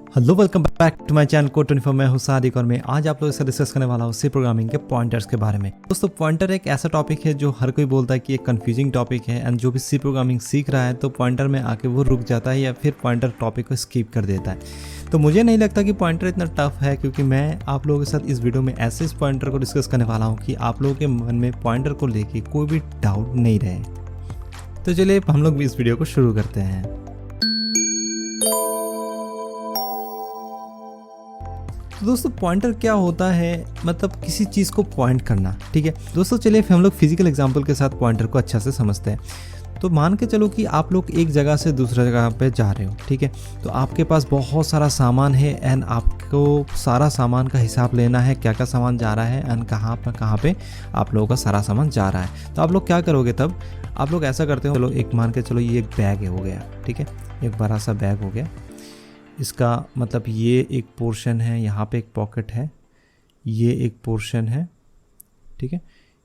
Hello, welcome back to my channel code 24। मैं हूं सादिक और मैं आज आप लोगों से डिस्कस करने वाला हूं सी प्रोग्रामिंग के पॉइंटर्स के बारे में। दोस्तों, पॉइंटर एक ऐसा टॉपिक है जो हर कोई बोलता है कि एक कंफ्यूजिंग टॉपिक है, एंड जो भी सी प्रोग्रामिंग सीख रहा है तो पॉइंटर में आके वो रुक जाता है या फिर पॉइंटर टॉपिक को स्किप कर देता है। तो मुझे नहीं लगता कि पॉइंटर इतना टफ है, क्योंकि मैं आप लोगों के साथ इस वीडियो में ऐसे इस पॉइंटर को डिस्कस करने वाला हूँ कि आप लोगों के मन में पॉइंटर को लेके कोई भी डाउट नहीं रहे। तो चलिए हम लोग भी इस वीडियो को शुरू करते हैं। तो दोस्तों, पॉइंटर क्या होता है? मतलब किसी चीज़ को पॉइंट करना। ठीक है दोस्तों, चलिए हम लोग फिजिकल एग्जांपल के साथ पॉइंटर को अच्छा से समझते हैं। तो मान के चलो कि आप लोग एक जगह से दूसरे जगह पे जा रहे हो। ठीक है, तो आपके पास बहुत सारा सामान है एंड आपको सारा सामान का हिसाब लेना है, क्या क्या सामान जा रहा है एंड कहाँ पे आप लोगों का सारा सामान जा रहा है। तो आप लोग क्या करोगे? तब आप लोग ऐसा करते हो, चलो एक मान के चलो ये एक बैग हो गया। ठीक है, एक बड़ा सा बैग हो गया। इसका मतलब ये एक पोर्शन है, यहाँ पे एक पॉकेट है, ये एक पोर्शन है। ठीक है,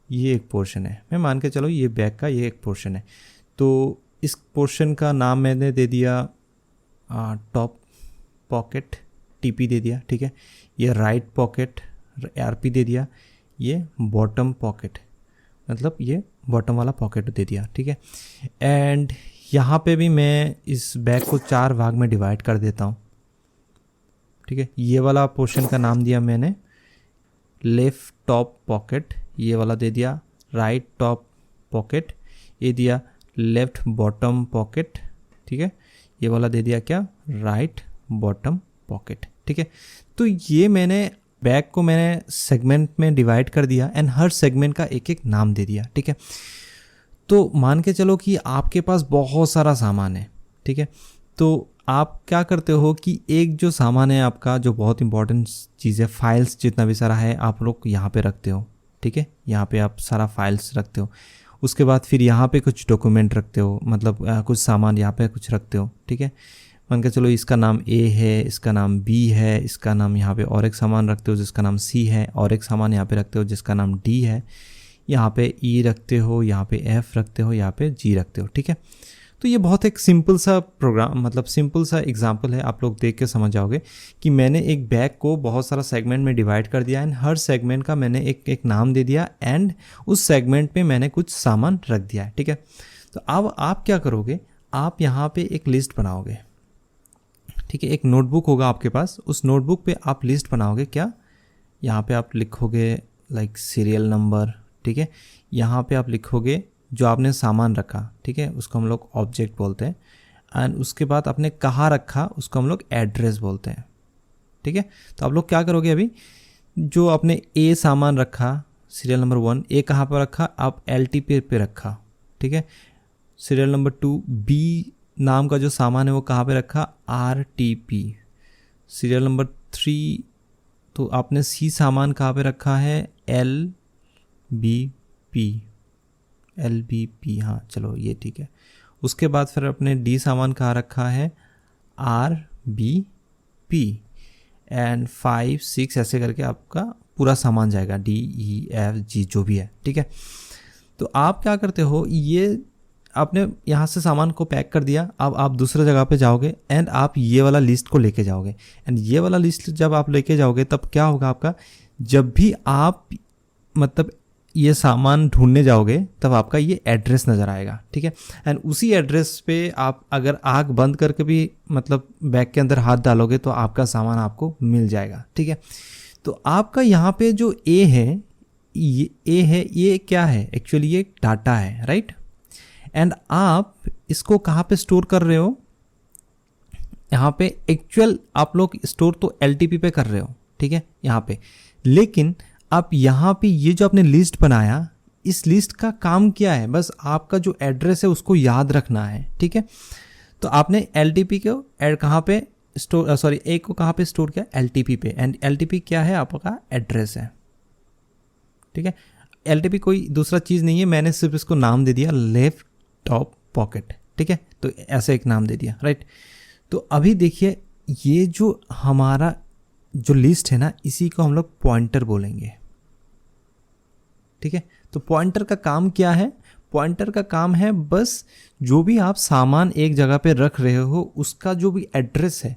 ये एक पोर्शन है। मैं मान के चलो ये बैग का ये एक पोर्शन है। तो इस पोर्शन का नाम मैंने दे दिया टॉप पॉकेट, टीपी दे दिया। ठीक है, ये राइट पॉकेट, आरपी दे दिया। ये बॉटम पॉकेट, मतलब ये बॉटम वाला पॉकेट दे दिया। ठीक है, एंड यहाँ पे भी मैं इस बैग को 4 भाग में डिवाइड कर देता हूँ। ठीक है, ये वाला पोर्शन का नाम दिया मैंने लेफ्ट टॉप पॉकेट, ये वाला दे दिया राइट टॉप पॉकेट, ये दिया लेफ्ट बॉटम पॉकेट। ठीक है, ये वाला दे दिया क्या? Right bottom pocket. ठीक है, तो ये मैंने बैग को मैंने सेगमेंट में डिवाइड कर दिया एंड हर सेगमेंट का एक एक नाम दे दिया। ठीक है, तो मान के चलो कि आपके पास बहुत सारा सामान है। ठीक है, तो आप क्या करते हो कि एक जो सामान है आपका, जो बहुत इंपॉर्टेंट चीज़ है, फाइल्स जितना भी सारा है, आप लोग यहाँ पे रखते हो। ठीक है, यहाँ पे आप सारा फाइल्स रखते हो। उसके बाद फिर यहाँ पे कुछ डॉक्यूमेंट रखते हो, मतलब कुछ सामान यहाँ पे कुछ रखते हो। ठीक है, मान के चलो इसका नाम ए है, इसका नाम बी है, इसका नाम यहाँ पे और एक सामान रखते हो जिसका नाम सी है, और एक सामान यहाँ पे रखते हो जिसका नाम डी है, यहाँ पे ई रखते हो, यहाँ पे एफ रखते हो, यहाँ पे जी रखते हो। ठीक है, तो ये बहुत एक सिंपल सा प्रोग्राम, मतलब सिंपल सा एग्जांपल है। आप लोग देख के समझ जाओगे कि मैंने एक बैग को बहुत सारा सेगमेंट में डिवाइड कर दिया एंड हर सेगमेंट का मैंने एक नाम दे दिया एंड उस सेगमेंट पे मैंने कुछ सामान रख दिया है। ठीक है, तो अब आप क्या करोगे? आप यहाँ पे एक लिस्ट बनाओगे। ठीक है, एक नोटबुक होगा आपके पास, उस नोटबुक पे आप लिस्ट बनाओगे। क्या? यहाँ पे आप लिखोगे लाइक सीरियल नंबर। ठीक है, यहाँ पे आप लिखोगे जो आपने सामान रखा। ठीक है, उसको हम लोग ऑब्जेक्ट बोलते हैं, एंड उसके बाद आपने कहाँ रखा उसको हम लोग एड्रेस बोलते हैं। ठीक है, तो आप लोग क्या करोगे? अभी जो आपने ए सामान रखा, सीरियल नंबर 1, ए कहाँ पर रखा? आप LTP पे रखा। ठीक है, सीरियल नंबर 2, बी नाम का जो सामान है वो कहाँ पे रखा? RTP। सीरियल नंबर 3, तो आपने सी सामान कहाँ पे रखा है? LBP, हाँ चलो ये ठीक है। उसके बाद फिर अपने डी सामान कहाँ रखा है? RBP, एंड 5, 6 ऐसे करके आपका पूरा सामान जाएगा, DEFG जो भी है। ठीक है, तो आप क्या करते हो? ये आपने यहाँ से सामान को पैक कर दिया। अब आप दूसरे जगह पे जाओगे एंड आप ये वाला लिस्ट को लेके जाओगे, एंड ये वाला लिस्ट जब आप लेके जाओगे तब क्या होगा आपका? जब भी आप मतलब ये सामान ढूंढने जाओगे तब आपका ये एड्रेस नज़र आएगा। ठीक है, एंड उसी एड्रेस पे आप अगर आँख बंद करके भी मतलब बैग के अंदर हाथ डालोगे तो आपका सामान आपको मिल जाएगा। ठीक है, तो आपका यहाँ पे जो ए है, ये क्या है? एक्चुअली ये डाटा है, राइट? एंड आप इसको कहाँ पे स्टोर कर रहे हो? यहाँ पे एक्चुअल आप लोग स्टोर तो LTP पे कर रहे हो। ठीक है, यहाँ पे, लेकिन आप यहाँ पे ये जो आपने लिस्ट बनाया, इस लिस्ट का काम क्या है? बस आपका जो एड्रेस है उसको याद रखना है। ठीक है, तो आपने LTP को कहाँ पे स्टोर, सॉरी ए को कहाँ पे स्टोर किया? LTP पे, एंड LTP क्या है? आपका एड्रेस है। ठीक है, LTP कोई दूसरा चीज़ नहीं है, मैंने सिर्फ इसको नाम दे दिया लेफ्ट टॉप पॉकेट। ठीक है, तो ऐसे एक नाम दे दिया, राइट? तो अभी देखिए, ये जो हमारा जो लिस्ट है ना, इसी को हम लोग पॉइंटर बोलेंगे। ठीक है, तो पॉइंटर का काम क्या है? पॉइंटर का काम है बस जो भी आप सामान एक जगह पे रख रहे हो उसका जो भी एड्रेस है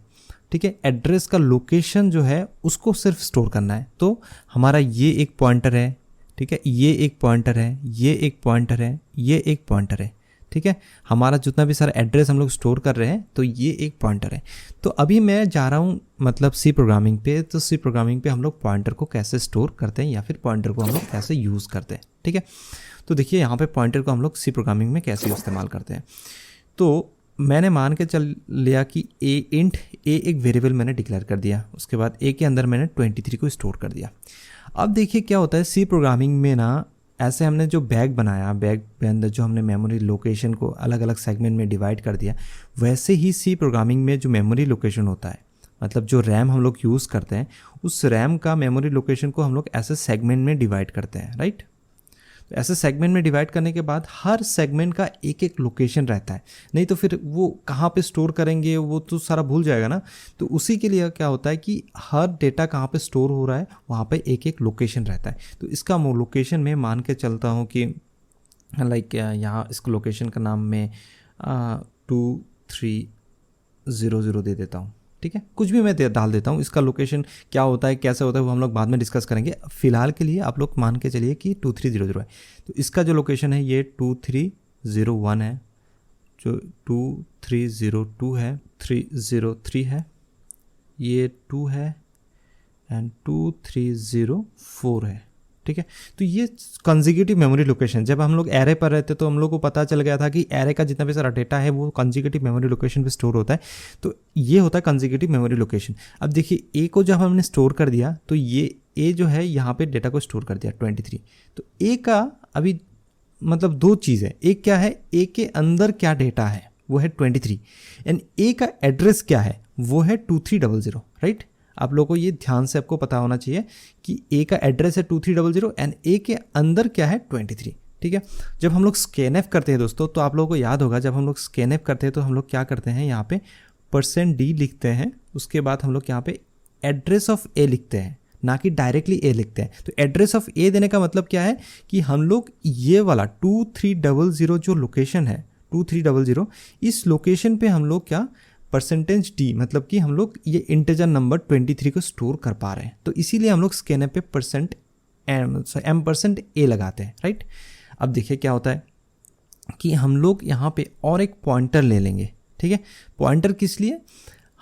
ठीक है, एड्रेस का लोकेशन जो है उसको सिर्फ स्टोर करना है। तो हमारा ये एक पॉइंटर है, ठीक है, ये एक पॉइंटर है, ये एक पॉइंटर है, ये एक पॉइंटर है, ठीक है, हमारा जितना भी सारा एड्रेस हम लोग स्टोर कर रहे हैं तो ये एक पॉइंटर है। तो अभी मैं जा रहा हूँ मतलब सी प्रोग्रामिंग पे। तो सी प्रोग्रामिंग पे हम लोग पॉइंटर को कैसे स्टोर करते हैं या फिर पॉइंटर को हम लोग कैसे यूज़ करते हैं, ठीक है। तो देखिए यहाँ पे पॉइंटर को हम लोग सी प्रोग्रामिंग में कैसे इस्तेमाल करते हैं। तो मैंने मान के चल लिया कि इंट ए एक वेरिएबल मैंने डिक्लेयर कर दिया, उसके बाद ए के अंदर मैंने 23 को स्टोर कर दिया। अब देखिए क्या होता है सी प्रोग्रामिंग में ना, ऐसे हमने जो बैग बनाया, बैग के अंदर जो हमने मेमोरी लोकेशन को अलग अलग सेगमेंट में डिवाइड कर दिया, वैसे ही सी प्रोग्रामिंग में जो मेमोरी लोकेशन होता है, मतलब जो रैम हम लोग यूज़ करते हैं, उस रैम का मेमोरी लोकेशन को हम लोग ऐसे सेगमेंट में डिवाइड करते हैं, राइट। तो ऐसे सेगमेंट में डिवाइड करने के बाद हर सेगमेंट का एक एक लोकेशन रहता है, नहीं तो फिर वो कहाँ पे स्टोर करेंगे वो तो सारा भूल जाएगा ना। तो उसी के लिए क्या होता है कि हर डेटा कहाँ पे स्टोर हो रहा है वहाँ पे एक एक लोकेशन रहता है। तो इसका लोकेशन में मान के चलता हूँ कि लाइक यहाँ इसको लोकेशन का नाम मैं 2300 दे देता हूँ, ठीक है, कुछ भी मैं डाल देता हूँ। इसका लोकेशन क्या होता है, कैसे होता है, वो हम लोग बाद में डिस्कस करेंगे। फिलहाल के लिए आप लोग मान के चलिए कि 2300 है। तो इसका जो लोकेशन है ये 2301 है, जो 2302 है, 303 है, ये 2 है एंड 2304 है, ठीक है। तो ये कंजिक्यूटिव मेमोरी लोकेशन, जब हम लोग एरे पर रहते तो हम लोग को पता चल गया था कि एरे का जितना भी सारा डेटा है वो कंजिक्यूटिव मेमोरी लोकेशन पे स्टोर होता है। तो ये होता है कंजिक्यूटिव मेमोरी लोकेशन। अब देखिए ए को जब हमने स्टोर कर दिया तो ये ए जो है यहाँ पे डेटा को स्टोर कर दिया 23। तो ए का अभी मतलब दो चीज़ है, एक क्या है, ए के अंदर क्या डेटा है वो है 23 एंड ए का एड्रेस क्या है वो है 2300, राइट। आप लोगों को ये ध्यान से आपको पता होना चाहिए कि ए का एड्रेस है 2300 एंड ए के अंदर क्या है 23, ठीक है। जब हम लोग स्कैनएफ करते हैं दोस्तों, तो आप लोगों को याद होगा जब हम लोग स्कैनएफ करते हैं तो हम लोग क्या करते हैं, यहाँ पे %d लिखते हैं, उसके बाद हम लोग यहाँ पे एड्रेस ऑफ ए लिखते हैं, ना कि डायरेक्टली ए लिखते हैं। तो एड्रेस ऑफ ए देने का मतलब क्या है कि हम लोग ये वाला 2300 जो लोकेशन है 2300, इस लोकेशन पे हम लोग क्या %d मतलब कि हम लोग ये इंटीजर नंबर 23 को स्टोर कर पा रहे हैं। तो इसीलिए हम लोग स्कैनर पे %m% लगाते हैं, राइट। अब देखिए क्या होता है कि हम लोग यहाँ पे और एक पॉइंटर ले लेंगे, ठीक है। पॉइंटर किस लिए,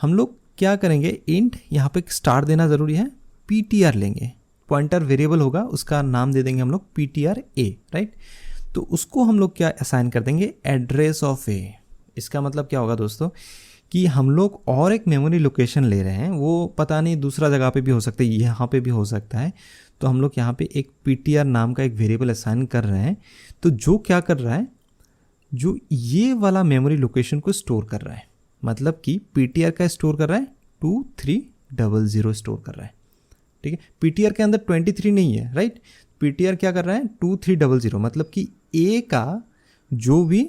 हम लोग क्या करेंगे, इंट यहाँ पे स्टार देना ज़रूरी है, ptr लेंगे, पॉइंटर वेरिएबल होगा, उसका नाम दे देंगे हम लोग ptr a, राइट। तो उसको हम लोग क्या असाइन कर देंगे, एड्रेस ऑफ ए। इसका मतलब क्या होगा दोस्तों कि हम लोग और एक मेमोरी लोकेशन ले रहे हैं, वो पता नहीं दूसरा जगह पे भी हो सकता है, यहाँ पे भी हो सकता है। तो हम लोग यहाँ पे एक ptr नाम का एक वेरिएबल असाइन कर रहे हैं। तो जो क्या कर रहा है, जो ये वाला मेमोरी लोकेशन को स्टोर कर रहा है, मतलब कि ptr का स्टोर कर रहा है 2300 स्टोर कर रहा है, ठीक है। ptr के अंदर 23 नहीं है, राइट। ptr क्या कर रहा है 2300, मतलब कि a का जो भी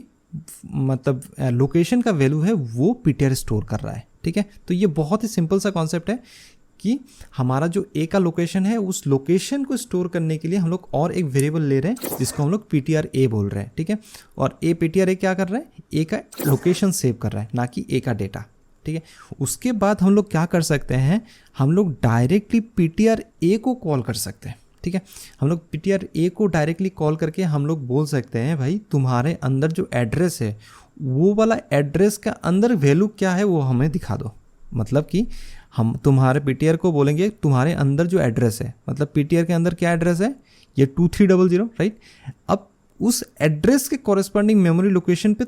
मतलब लोकेशन का वैल्यू है वो ptr स्टोर कर रहा है, ठीक है। तो ये बहुत ही सिंपल सा कॉन्सेप्ट है कि हमारा जो ए का लोकेशन है उस लोकेशन को स्टोर करने के लिए हम लोग और एक वेरिएबल ले रहे हैं जिसको हम लोग ptr a बोल रहे हैं, ठीक है। और ptr a क्या कर रहा है, ए का लोकेशन सेव कर रहा है, ना कि ए का डेटा, ठीक है। उसके बाद हम लोग क्या कर सकते हैं, हम लोग डायरेक्टली ptr a को कॉल कर सकते हैं, ठीक है। हम लोग ptr a को डायरेक्टली कॉल करके हम लोग बोल सकते हैं भाई तुम्हारे अंदर जो एड्रेस है वो वाला एड्रेस का अंदर वैल्यू क्या है वो हमें दिखा दो। मतलब कि हम तुम्हारे ptr को बोलेंगे तुम्हारे अंदर जो एड्रेस है, मतलब ptr के अंदर क्या एड्रेस है, ये 2300, राइट। अब उस एड्रेस के कॉरेस्पॉन्डिंग मेमोरी लोकेशन पे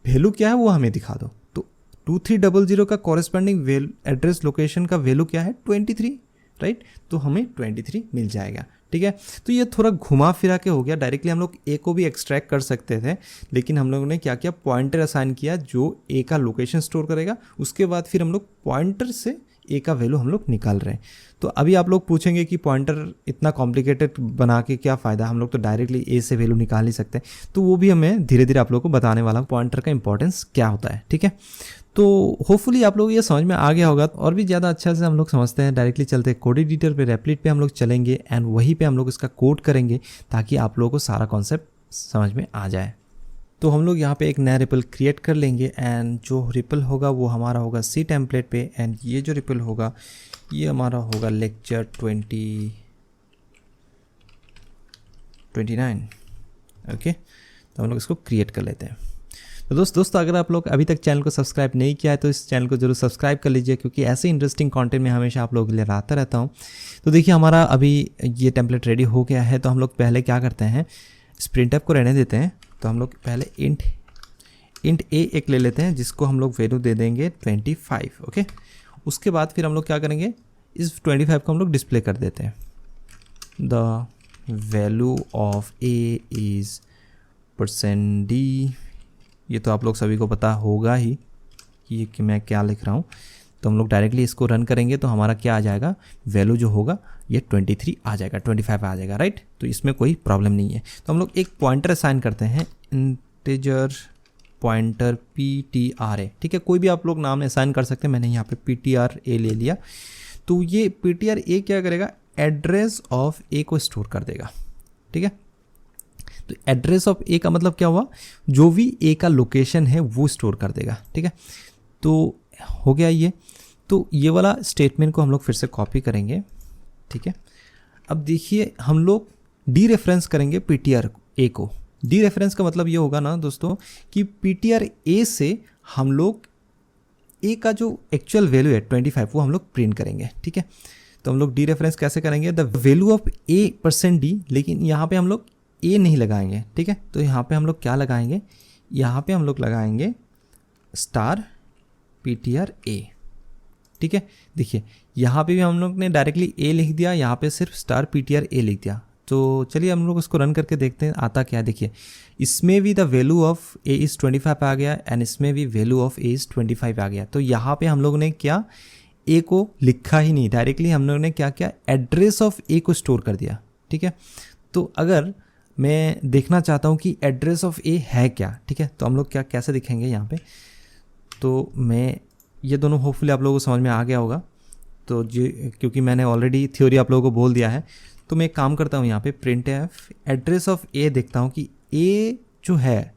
वैल्यू क्या है वो हमें दिखा दो। तो 2300 का कॉरेस्पॉन्डिंग एड्रेस लोकेशन का वैल्यू क्या है 23, राइट। तो हमें 23 मिल जाएगा, ठीक है। तो ये थोड़ा घुमा फिरा के हो गया, डायरेक्टली हम लोग ए को भी एक्सट्रैक्ट कर सकते थे, लेकिन हम लोगों ने क्या किया, पॉइंटर असाइन किया जो ए का लोकेशन स्टोर करेगा। उसके बाद फिर हम लोग पॉइंटर से ए का वैल्यू हम लोग निकाल रहे हैं। तो अभी आप लोग पूछेंगे कि पॉइंटर इतना कॉम्प्लिकेटेड बना के क्या फ़ायदा, हम लोग तो डायरेक्टली ए से वैल्यू निकाल ही सकते हैं। तो वो भी हमें धीरे धीरे आप लोग को बताने वाला पॉइंटर का इंपॉर्टेंस क्या होता है, ठीक है। तो होपफुली आप लोग ये समझ में आ गया होगा, और भी ज़्यादा अच्छा से हम लोग समझते हैं। डायरेक्टली चलते हैं कोड एडिटर पे, रेपलिट पे हम लोग चलेंगे एंड वहीं पे हम लोग इसका कोड करेंगे ताकि आप लोगों को सारा कॉन्सेप्ट समझ में आ जाए। तो हम लोग यहाँ पे एक नया रिपल क्रिएट कर लेंगे एंड जो रिपल होगा वो हमारा होगा सी टेम्पलेट पे एंड ये जो रिपल होगा ये हमारा होगा लेक्चर 29। ओके, तो हम लोग इसको क्रिएट कर लेते हैं। तो दोस्तों अगर आप लोग अभी तक चैनल को सब्सक्राइब नहीं किया है तो इस चैनल को जरूर सब्सक्राइब कर लीजिए, क्योंकि ऐसे इंटरेस्टिंग कंटेंट में हमेशा आप लोगों के लिए लाता रहता हूँ। तो देखिए हमारा अभी ये टेम्पलेट रेडी हो गया है। तो हम लोग पहले क्या करते हैं, प्रिंटफ को रहने देते हैं। तो हम लोग पहले इंट ए एक ले लेते हैं जिसको हम लोग वैल्यू दे देंगे 25। ओके, उसके बाद फिर हम लोग क्या करेंगे, इस 25 को हम लोग डिस्प्ले कर देते हैं। The value of A is %d। ये तो आप लोग सभी को पता होगा ही कि मैं क्या लिख रहा हूँ। तो हम लोग डायरेक्टली इसको रन करेंगे तो हमारा क्या आ जाएगा, वैल्यू जो होगा ये 23 आ जाएगा, 25 आ जाएगा, राइट। तो इसमें कोई प्रॉब्लम नहीं है। तो हम लोग एक पॉइंटर असाइन करते हैं, इंटीजर पॉइंटर PTRA। ठीक है, कोई भी आप लोग नाम असाइन कर सकते हैं। मैंने यहाँ पे PTRA ले लिया। तो ये PTRA क्या करेगा, एड्रेस ऑफ ए को स्टोर कर देगा। ठीक है, तो एड्रेस ऑफ ए का मतलब क्या हुआ, जो भी ए का लोकेशन है वो स्टोर कर देगा। ठीक है, तो हो गया ये। तो ये वाला स्टेटमेंट को हम लोग फिर से कॉपी करेंगे। ठीक है, अब देखिए हम लोग डी रेफरेंस करेंगे PTRA को। डी रेफरेंस का मतलब ये होगा ना दोस्तों कि PTRA से हम लोग ए का जो एक्चुअल वैल्यू है 25 वो हम लोग प्रिंट करेंगे। ठीक है, तो हम लोग डी रेफरेंस कैसे करेंगे, the value of A %d, लेकिन यहाँ पे हम लोग ए नहीं लगाएंगे। ठीक है, तो यहाँ पे हम लोग क्या लगाएंगे, यहाँ पे हम लोग लगाएंगे स्टार PTRA। ठीक है, देखिए यहाँ पे भी हम लोग ने डायरेक्टली ए लिख दिया, यहाँ पे सिर्फ स्टार PTRA लिख दिया। तो चलिए हम लोग इसको रन करके देखते हैं आता क्या है। देखिए इसमें भी the value of A is 25 आ गया एंड इसमें भी वैल्यू ऑफ ए इज़ 25 आ गया। तो यहाँ पे हम लोग ने क्या, ए को लिखा ही नहीं, डायरेक्टली हम लोग ने क्या किया, एड्रेस ऑफ ए को स्टोर कर दिया। ठीक है, तो अगर मैं देखना चाहता हूँ कि एड्रेस ऑफ ए है क्या, ठीक है, तो हम लोग क्या कैसे दिखेंगे यहाँ पे। तो मैं ये दोनों होपफुली आप लोगों को समझ में आ गया होगा। तो क्योंकि मैंने ऑलरेडी थ्योरी आप लोगों को बोल दिया है, तो मैं एक काम करता हूँ यहाँ पे printf एड्रेस ऑफ ए देखता हूँ कि ए जो है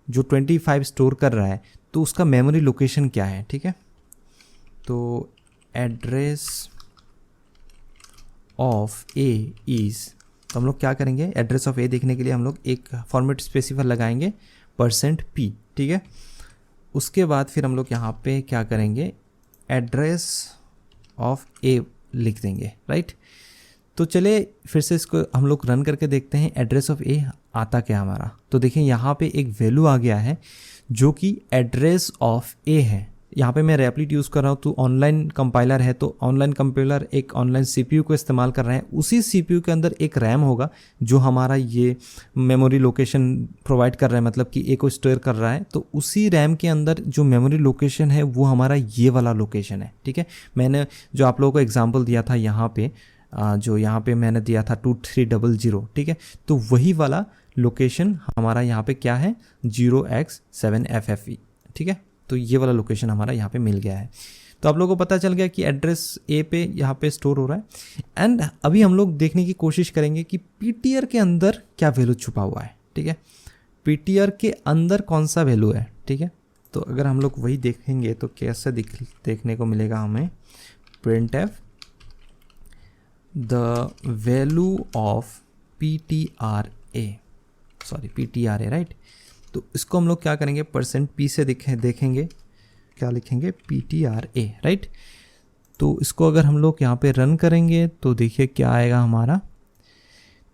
जो 25 स्टोर कर रहा है तो उसका मेमोरी लोकेशन क्या है। ठीक है, तो एड्रेस ऑफ ए इज़, तो हम लोग क्या करेंगे, एड्रेस ऑफ ए देखने के लिए हम लोग एक फॉर्मेट स्पेसिफायर लगाएंगे %p। ठीक है, उसके बाद फिर हम लोग यहाँ पे क्या करेंगे, एड्रेस ऑफ ए लिख देंगे, राइट। तो चले फिर से इसको हम लोग रन करके देखते हैं एड्रेस ऑफ ए आता क्या हमारा। तो देखिए यहाँ पे एक वैल्यू आ गया है जो कि एड्रेस ऑफ ए है। यहाँ पे मैं रैपलिट यूज़ कर रहा हूँ, तो ऑनलाइन कंपाइलर है, तो ऑनलाइन कंपाइलर एक ऑनलाइन CPU को इस्तेमाल कर रहे हैं। उसी CPU के अंदर एक रैम होगा जो हमारा ये मेमोरी लोकेशन प्रोवाइड कर रहा है, मतलब कि ए को स्टोर कर रहा है। तो उसी रैम के अंदर जो मेमोरी लोकेशन है वो हमारा ये वाला लोकेशन है। ठीक है, मैंने जो आप लोगों को एग्जाम्पल दिया था यहाँ पे, जो यहाँ पे मैंने दिया था 2300। ठीक है, तो वही वाला लोकेशन हमारा यहाँ पे क्या है, 0x7FFE। ठीक है, तो ये वाला लोकेशन हमारा यहाँ पे मिल गया है। तो आप लोगों को पता चल गया कि एड्रेस ए पे यहाँ पे स्टोर हो रहा है। एंड अभी हम लोग देखने की कोशिश करेंगे कि PTR के अंदर क्या वैल्यू छुपा हुआ है। ठीक है, PTR के अंदर कौन सा वैल्यू है। ठीक है, तो अगर हम लोग वही देखेंगे तो कैसे देखने को मिलेगा हमें, printf the value of PTRA, right. तो इसको हम लोग क्या करेंगे, %p से देखेंगे क्या लिखेंगे, PTRA, राइट। तो इसको अगर हम लोग यहाँ पे रन करेंगे तो देखिए क्या आएगा हमारा,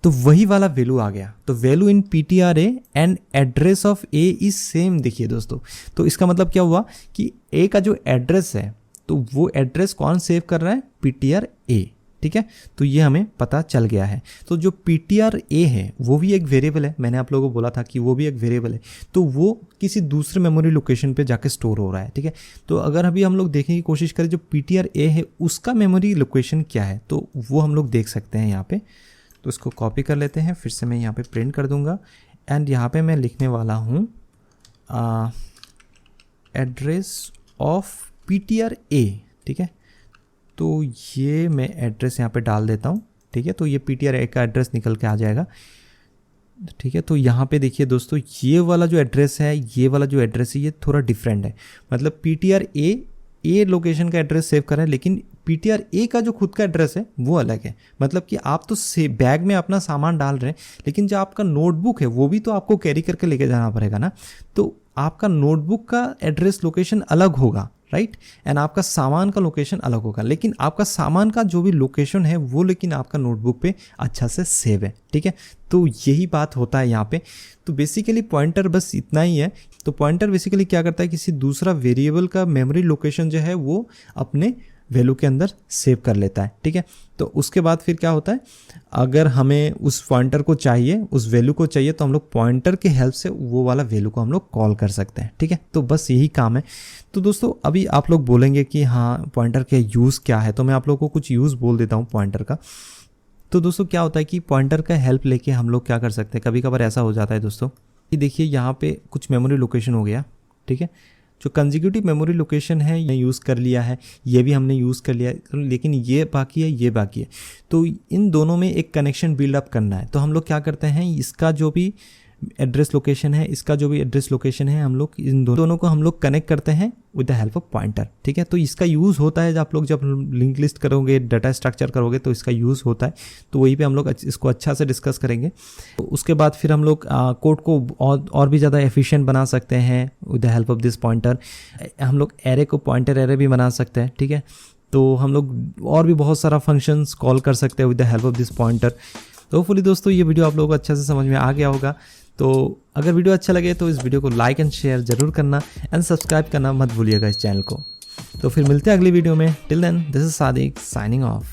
तो वही वाला वैल्यू आ गया। तो value in PTRA and address of A is same. देखिए दोस्तों, तो इसका मतलब क्या हुआ कि ए का जो एड्रेस है तो वो एड्रेस कौन सेव कर रहा है, PTRA। ठीक है, तो ये हमें पता चल गया है। तो जो PTRA है वो भी एक वेरिएबल है, मैंने आप लोगों को बोला था कि वो भी एक वेरिएबल है, तो वो किसी दूसरे मेमोरी लोकेशन पे जाके स्टोर हो रहा है। ठीक है, तो अगर अभी हम लोग देखने की कोशिश करें जो PTRA है उसका मेमोरी लोकेशन क्या है, तो वो हम लोग देख सकते हैं यहाँ पे। तो इसको कॉपी कर लेते हैं, फिर से मैं यहाँ पे प्रिंट कर दूंगा एंड यहाँ पे मैं लिखने वाला हूँ एड्रेस ऑफ PTRA। ठीक है, तो ये मैं एड्रेस यहाँ पे डाल देता हूँ। ठीक है, तो ये PTRA का एड्रेस निकल के आ जाएगा। ठीक है। तो यहाँ पे देखिए दोस्तों, ये वाला जो एड्रेस है, ये वाला जो एड्रेस है, ये थोड़ा डिफरेंट है। मतलब पीटीआर ए लोकेशन का एड्रेस सेव कर रहा है, लेकिन पीटीआर ए का जो खुद का एड्रेस है वो अलग है। मतलब कि आप तो बैग में अपना सामान डाल रहे हैं, लेकिन जो आपका नोटबुक है वो भी तो आपको कैरी करके लेके जाना पड़ेगा ना। तो आपका नोटबुक का एड्रेस लोकेशन अलग होगा, राइट, एंड आपका सामान का लोकेशन अलग होगा, लेकिन आपका सामान का जो भी लोकेशन है वो लेकिन आपका नोटबुक पे अच्छा से सेव है, ठीक है। तो यही बात होता है यहाँ पे। तो बेसिकली पॉइंटर बस इतना ही है। तो पॉइंटर बेसिकली क्या करता है, किसी दूसरा वेरिएबल का मेमोरी लोकेशन जो है वो अपने वैल्यू के अंदर सेव कर लेता है, ठीक है। तो उसके बाद फिर क्या होता है, अगर हमें उस पॉइंटर को चाहिए, उस वैल्यू को चाहिए, तो हम लोग पॉइंटर के हेल्प से वो वाला वैल्यू को हम लोग कॉल कर सकते हैं, ठीक है। तो बस यही काम है। तो दोस्तों अभी आप लोग बोलेंगे कि हाँ पॉइंटर का यूज़ क्या है, तो मैं आप लोगों को कुछ यूज़ बोल देता हूँ पॉइंटर का। तो दोस्तों क्या होता है कि पॉइंटर का हेल्प लेके हम लोग क्या कर सकते हैं, कभी कभार ऐसा हो जाता है दोस्तों कि देखिए यहाँ पे कुछ मेमोरी लोकेशन हो गया, ठीक है। जो कंजिक्यूटिव मेमोरी लोकेशन है ये यूज़ कर लिया है, ये भी हमने यूज़ कर लिया है, लेकिन ये बाकी है, ये बाकी है। तो इन दोनों में एक कनेक्शन बिल्डअप करना है। तो हम लोग क्या करते हैं, इसका जो भी एड्रेस लोकेशन है, इसका जो भी एड्रेस लोकेशन है, हम लोग इन दोनों को हम लोग कनेक्ट करते हैं with the help of pointer, ठीक है। तो इसका यूज़ होता है, जब आप लोग जब लिंक लिस्ट करोगे, डाटा स्ट्रक्चर करोगे, तो इसका यूज़ होता है। तो वहीं पे हम लोग इसको अच्छा से डिस्कस करेंगे। तो उसके बाद फिर हम लोग कोड को और भी ज़्यादा एफिशिएंट बना सकते हैं with the help of this pointer. हम लोग एरे को पॉइंटर एरे भी बना सकते हैं, ठीक है। तो हम लोग और भी बहुत सारा फंक्शंस कॉल कर सकते हैं with the help of this pointer. तो होपफुली दोस्तों ये वीडियो आप लोगों को अच्छा से समझ में आ गया होगा। तो अगर वीडियो अच्छा लगे तो इस वीडियो को लाइक एंड शेयर जरूर करना, एंड सब्सक्राइब करना मत भूलिएगा इस चैनल को। तो फिर मिलते हैं अगली वीडियो में। Till then, this is Sadiq signing of.